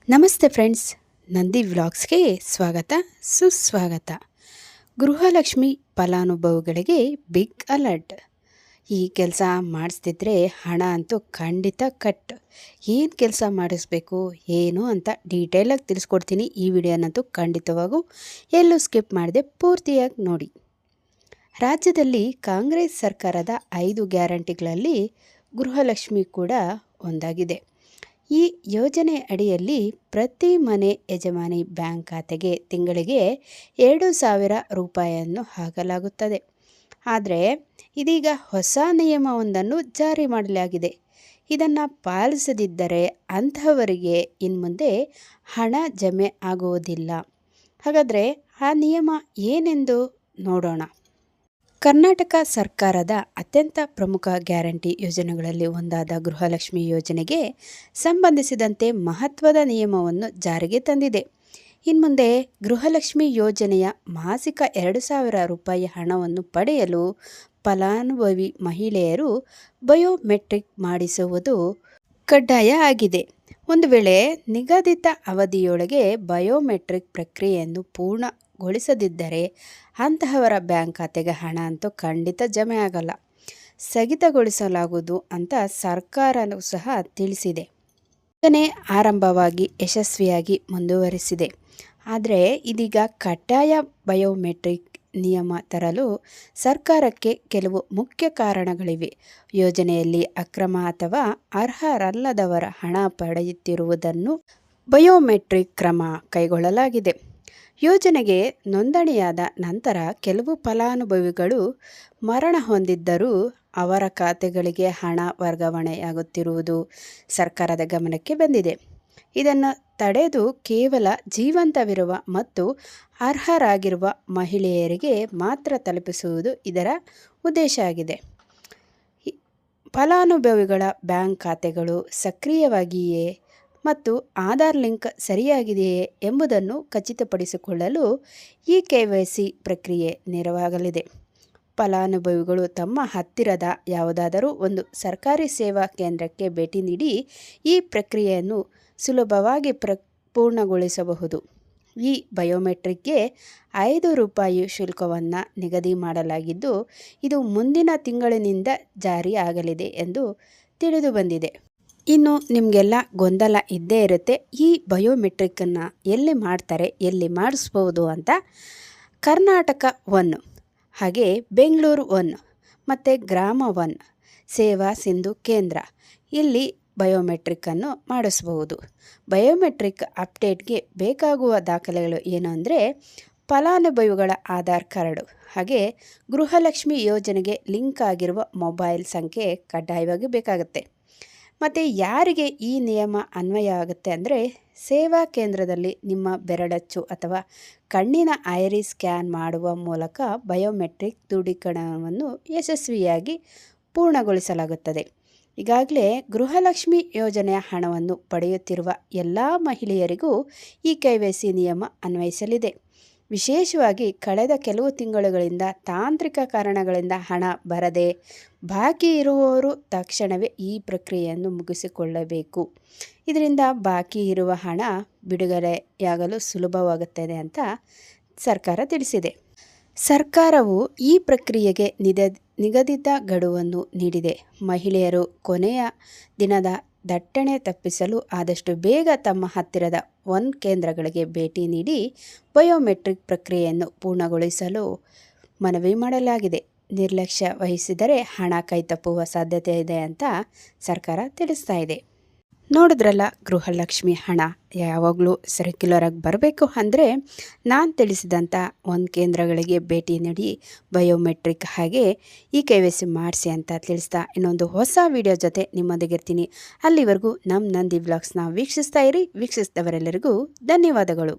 ನಮಸ್ತೆ ಫ್ರೆಂಡ್ಸ್, ನಂದಿ ವ್ಲಾಗ್ಸ್ಗೆ ಸ್ವಾಗತ ಸುಸ್ವಾಗತ. ಗೃಹಲಕ್ಷ್ಮಿ ಫಲಾನುಭವಿಗಳಿಗೆ ಬಿಗ್ ಅಲರ್ಟ್. ಈ ಕೆಲಸ ಮಾಡಿಸ್ತಿದ್ರೆ ಹಣ ಅಂತೂ ಖಂಡಿತ ಕಟ್. ಏನು ಕೆಲಸ ಮಾಡಿಸ್ಬೇಕು ಏನು ಅಂತ ಡೀಟೇಲಾಗಿ ತಿಳಿಸ್ಕೊಡ್ತೀನಿ. ಈ ವಿಡಿಯೋನಂತೂ ಖಂಡಿತವಾಗೂ ಎಲ್ಲೂ ಸ್ಕಿಪ್ ಮಾಡದೆ ಪೂರ್ತಿಯಾಗಿ ನೋಡಿ. ರಾಜ್ಯದಲ್ಲಿ ಕಾಂಗ್ರೆಸ್ ಸರ್ಕಾರದ 5 ಗ್ಯಾರಂಟಿಗಳಲ್ಲಿ ಗೃಹಲಕ್ಷ್ಮಿ ಕೂಡ ಒಂದಾಗಿದೆ. ಈ ಯೋಜನೆ ಅಡಿಯಲ್ಲಿ ಪ್ರತಿ ಮನೆ ಯಜಮಾನಿ ಬ್ಯಾಂಕ್ ಖಾತೆಗೆ ತಿಂಗಳಿಗೆ 2,000 ರೂಪಾಯಿಯನ್ನು ಹಾಕಲಾಗುತ್ತದೆ. ಆದರೆ ಇದೀಗ ಹೊಸ ನಿಯಮವೊಂದನ್ನು ಜಾರಿ ಮಾಡಲಾಗಿದೆ. ಇದನ್ನು ಪಾಲಿಸದಿದ್ದರೆ ಅಂಥವರಿಗೆ ಇನ್ಮುಂದೆ ಹಣ ಜಮೆ ಆಗುವುದಿಲ್ಲ. ಹಾಗಾದರೆ ಆ ನಿಯಮ ಏನೆಂದು ನೋಡೋಣ. ಕರ್ನಾಟಕ ಸರ್ಕಾರದ ಅತ್ಯಂತ ಪ್ರಮುಖ ಗ್ಯಾರಂಟಿ ಯೋಜನೆಗಳಲ್ಲಿ ಒಂದಾದ ಗೃಹಲಕ್ಷ್ಮಿ ಯೋಜನೆಗೆ ಸಂಬಂಧಿಸಿದಂತೆ ಮಹತ್ವದ ನಿಯಮವನ್ನು ಜಾರಿಗೆ ತಂದಿದೆ. ಇನ್ಮುಂದೆ ಗೃಹಲಕ್ಷ್ಮಿ ಯೋಜನೆಯ ಮಾಸಿಕ 2,000 ರೂಪಾಯಿ ಹಣವನ್ನು ಪಡೆಯಲು ಫಲಾನುಭವಿ ಮಹಿಳೆಯರು ಬಯೋಮೆಟ್ರಿಕ್ ಮಾಡಿಸುವುದು ಕಡ್ಡಾಯ ಆಗಿದೆ. ಒಂದು ವೇಳೆ ನಿಗದಿತ ಅವಧಿಯೊಳಗೆ ಬಯೋಮೆಟ್ರಿಕ್ ಪ್ರಕ್ರಿಯೆಯನ್ನು ಪೂರ್ಣಗೊಳಿಸದಿದ್ದರೆ ಅಂತಹವರ ಬ್ಯಾಂಕ್ ಖಾತೆಗೆ ಹಣ ಅಂತೂ ಖಂಡಿತ ಜಮೆ ಆಗಲ್ಲ, ಸ್ಥಗಿತಗೊಳಿಸಲಾಗುವುದು ಅಂತ ಸರ್ಕಾರವೂ ಸಹ ತಿಳಿಸಿದೆ. ಯೋಜನೆ ಆರಂಭವಾಗಿ ಯಶಸ್ವಿಯಾಗಿ ಮುಂದುವರಿಸಿದೆ. ಆದರೆ ಇದೀಗ ಕಡ್ಡಾಯ ಬಯೋಮೆಟ್ರಿಕ್ ನಿಯಮ ತರಲು ಸರ್ಕಾರಕ್ಕೆ ಕೆಲವು ಮುಖ್ಯ ಕಾರಣಗಳಿವೆ. ಯೋಜನೆಯಲ್ಲಿ ಅಕ್ರಮ ಅಥವಾ ಅರ್ಹರಲ್ಲದವರ ಹಣ ಪಡೆಯುತ್ತಿರುವುದನ್ನು ಬಯೋಮೆಟ್ರಿಕ್ ಕ್ರಮ ಕೈಗೊಳ್ಳಲಾಗಿದೆ. ಯೋಜನೆಗೆ ನೋಂದಣಿಯಾದ ನಂತರ ಕೆಲವು ಫಲಾನುಭವಿಗಳು ಮರಣ ಹೊಂದಿದ್ದರೂ ಅವರ ಖಾತೆಗಳಿಗೆ ಹಣ ವರ್ಗಾವಣೆಯಾಗುತ್ತಿರುವುದು ಸರ್ಕಾರದ ಗಮನಕ್ಕೆ ಬಂದಿದೆ. ಇದನ್ನು ತಡೆದು ಕೇವಲ ಜೀವಂತವಿರುವ ಮತ್ತು ಅರ್ಹರಾಗಿರುವ ಮಹಿಳೆಯರಿಗೆ ಮಾತ್ರ ತಲುಪಿಸುವುದು ಇದರ ಉದ್ದೇಶ ಆಗಿದೆ. ಫಲಾನುಭವಿಗಳ ಬ್ಯಾಂಕ್ ಖಾತೆಗಳು ಸಕ್ರಿಯವಾಗಿಯೇ ಮತ್ತು ಆಧಾರ್ ಲಿಂಕ್ ಸರಿಯಾಗಿದೆಯೇ ಎಂಬುದನ್ನು ಖಚಿತಪಡಿಸಿಕೊಳ್ಳಲು ಈ KYC ಪ್ರಕ್ರಿಯೆ ನೆರವಾಗಲಿದೆ. ಫಲಾನುಭವಿಗಳು ತಮ್ಮ ಹತ್ತಿರದ ಯಾವುದಾದರೂ ಒಂದು ಸರ್ಕಾರಿ ಸೇವಾ ಕೇಂದ್ರಕ್ಕೆ ಭೇಟಿ ನೀಡಿ ಈ ಪ್ರಕ್ರಿಯೆಯನ್ನು ಸುಲಭವಾಗಿ ಪೂರ್ಣಗೊಳಿಸಬಹುದು. ಈ ಬಯೋಮೆಟ್ರಿಕ್ಗೆ 5 ರೂಪಾಯಿ ಶುಲ್ಕವನ್ನು ನಿಗದಿ ಮಾಡಲಾಗಿದ್ದು, ಇದು ಮುಂದಿನ ತಿಂಗಳಿನಿಂದ ಜಾರಿಯಾಗಲಿದೆ ಎಂದು ತಿಳಿದು ಬಂದಿದೆ. ಇನ್ನು ನಿಮಗೆಲ್ಲ ಗೊಂದಲ ಇದ್ದೇ ಇರುತ್ತೆ, ಈ ಬಯೋಮೆಟ್ರಿಕ್ಕನ್ನು ಎಲ್ಲಿ ಮಾಡ್ತಾರೆ, ಎಲ್ಲಿ ಮಾಡಿಸ್ಬೋದು ಅಂತ. ಕರ್ನಾಟಕ 1, ಹಾಗೆ ಬೆಂಗಳೂರು 1 ಮತ್ತು ಗ್ರಾಮ 1 ಸೇವಾ ಸಿಂಧು ಕೇಂದ್ರ, ಇಲ್ಲಿ ಬಯೋಮೆಟ್ರಿಕ್ಕನ್ನು ಮಾಡಿಸ್ಬಹುದು. ಬಯೋಮೆಟ್ರಿಕ್ ಅಪ್ಡೇಟ್ಗೆ ಬೇಕಾಗುವ ದಾಖಲೆಗಳು ಏನು ಅಂದರೆ ಫಲಾನುಭವಿಗಳ ಆಧಾರ್ ಕಾರ್ಡು, ಹಾಗೆ ಗೃಹಲಕ್ಷ್ಮಿ ಯೋಜನೆಗೆ ಲಿಂಕ್ ಆಗಿರುವ ಮೊಬೈಲ್ ಸಂಖ್ಯೆ ಕಡ್ಡಾಯವಾಗಿ ಬೇಕಾಗುತ್ತೆ. ಮತ್ತು ಯಾರಿಗೆ ಈ ನಿಯಮ ಅನ್ವಯ ಆಗುತ್ತೆ ಅಂದರೆ ಸೇವಾ ಕೇಂದ್ರದಲ್ಲಿ ನಿಮ್ಮ ಬೆರಳಚ್ಚು ಅಥವಾ ಕಣ್ಣಿನ ಐರಿಸ್ ಸ್ಕ್ಯಾನ್ ಮಾಡುವ ಮೂಲಕ ಬಯೋಮೆಟ್ರಿಕ್ ದೃಢೀಕರಣವನ್ನು ಯಶಸ್ವಿಯಾಗಿ ಪೂರ್ಣಗೊಳಿಸಲಾಗುತ್ತದೆ. ಈಗಾಗಲೇ ಗೃಹಲಕ್ಷ್ಮಿ ಯೋಜನೆಯ ಹಣವನ್ನು ಪಡೆಯುತ್ತಿರುವ ಎಲ್ಲ ಮಹಿಳೆಯರಿಗೂ ಈ KYC ನಿಯಮ ಅನ್ವಯಿಸಲಿದೆ. ವಿಶೇಷವಾಗಿ ಕಳೆದ ಕೆಲವು ತಿಂಗಳುಗಳಿಂದ ತಾಂತ್ರಿಕ ಕಾರಣಗಳಿಂದ ಹಣ ಬರದೆ ಬಾಕಿ ಇರುವವರು ತಕ್ಷಣವೇ ಈ ಪ್ರಕ್ರಿಯೆಯನ್ನು ಮುಗಿಸಿಕೊಳ್ಳಬೇಕು. ಇದರಿಂದ ಬಾಕಿ ಇರುವ ಹಣ ಬಿಡುಗಡೆಯಾಗಲು ಸುಲಭವಾಗುತ್ತದೆ ಅಂತ ಸರ್ಕಾರ ತಿಳಿಸಿದೆ. ಸರ್ಕಾರವು ಈ ಪ್ರಕ್ರಿಯೆಗೆ ನಿಗದಿತ ಗಡುವನ್ನು ನೀಡಿದೆ. ಮಹಿಳೆಯರು ಕೊನೆಯ ದಿನದ ದಟ್ಟಣೆ ತಪ್ಪಿಸಲು ಆದಷ್ಟು ಬೇಗ ತಮ್ಮ ಹತ್ತಿರದ 1 ಕೇಂದ್ರಗಳಿಗೆ ಭೇಟಿ ನೀಡಿ ಬಯೋಮೆಟ್ರಿಕ್ ಪ್ರಕ್ರಿಯೆಯನ್ನು ಪೂರ್ಣಗೊಳಿಸಲು ಮನವಿ ಮಾಡಲಾಗಿದೆ. ನಿರ್ಲಕ್ಷ್ಯ ವಹಿಸಿದರೆ ಹಣ ಕೈತಪ್ಪುವ ಸಾಧ್ಯತೆ ಇದೆ ಅಂತ ಸರ್ಕಾರ ತಿಳಿಸ್ತಾ ಇದೆ. ನೋಡಿದ್ರಲ್ಲ, ಗೃಹಲಕ್ಷ್ಮಿ ಹಣ ಯಾವಾಗಲೂ ರೆಗ್ಯುಲರಾಗಿ ಬರಬೇಕು ಅಂದರೆ ನಾನು ತಿಳಿಸಿದಂಥ 1 ಕೇಂದ್ರಗಳಿಗೆ ಭೇಟಿ ನೀಡಿ ಬಯೋಮೆಟ್ರಿಕ್ ಹಾಗೆ ಈ KYC ಮಾಡಿಸಿ ಅಂತ ತಿಳಿಸ್ತಾ ಇನ್ನೊಂದು ಹೊಸ ವಿಡಿಯೋ ಜೊತೆ ನಿಮ್ಮೊಂದಿಗಿರ್ತೀನಿ. ಅಲ್ಲಿವರೆಗೂ ನಮ್ಮ ನಂದಿ ವ್ಲಾಗ್ಸ್ನ ವೀಕ್ಷಿಸ್ತಾ ಇರಿ. ವೀಕ್ಷಿಸಿದವರೆಲ್ಲರಿಗೂ ಧನ್ಯವಾದಗಳು.